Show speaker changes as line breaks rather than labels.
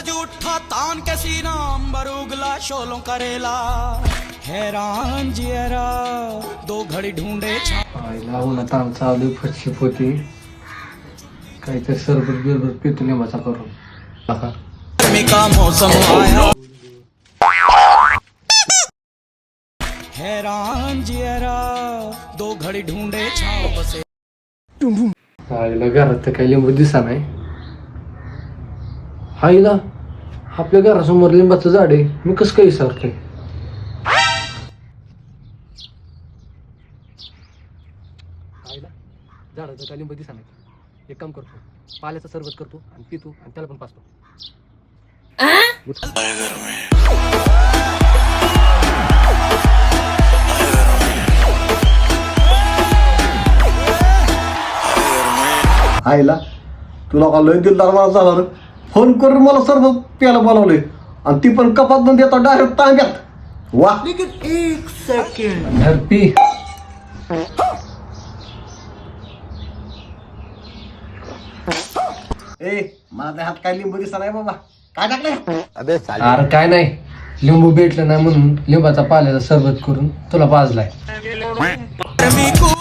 सूरज उठा तान के सीना अंबर उगला शोलों करेला हैरान जियरा दो घड़ी ढूंढे
आईला उन्हात आमचा आलू फटशिप होती काहीतरी सरबत बिरबत पितो लिंबाचा करून
गर्मी का मौसम आया हैरान जियरा दो घड़ी ढूंढे छाव बसे
आईला घरात तर काही लिंबू दिसा नाही आईला आपल्या घरासमोर लिंबाचं झाड आहे मी कसं काही विसरतोय आईला झाडाचं काही लिंबू दिसा नाही एक काम करतो पाल्याचा सरबत करतो आणि पितो आणि त्याला पण पाचतो
आईला तुला का लय दिलदार मला झाला रे फोन करून मला सर्व प्यायला बोलावलंय आणि ती पण कपात न देता डायरेक्ट तांब्यात वा
एक सेकंड
धरपी
ए माझ्या हात काय लिंबू दिसा नाही बाबा काय टाकलंय
अरे काय नाही लिंबू भेटलं नाही म्हणून लिंबाचा पाल्याचा सरबत करून तुला पाजलाय
गर्मी को